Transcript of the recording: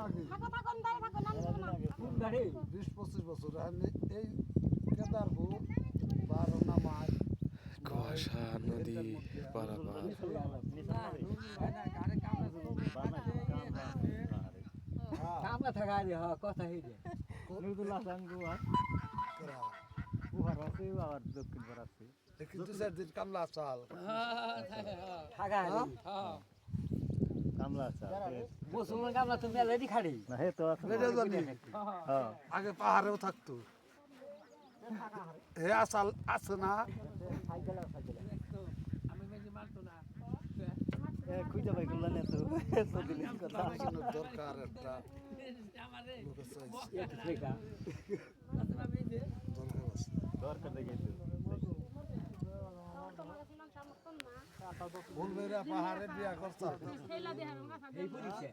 আগে কোন গাড়ি 20-25 বছর এই কেদারপুর 12 নামাজ কুয়াশা নদী পারাপার কামলা থাকা রে হ কথা হইছে নুরুল্লাহ সাঙ্গু আর উহার আছে আর দক্ষিণ পার আছে কিন্তু স্যার দিন কামলা চাল থাকা রে কামলা আছে মুসলমান কামলা তো মেলারি খাড়ি না হে তো আছে বেড়ে জানি হ্যাঁ আগে পাহাড়েও থাকতো হে আসাল আছে না খুঁজে পাই করলেন তো তো দিলেন কথা কোনো দরকার একটা লোকের চাইছে। দরকার আছে দরকার দেখে বলবে রে পাহাড়ে বিয়া করতে এই পরিছে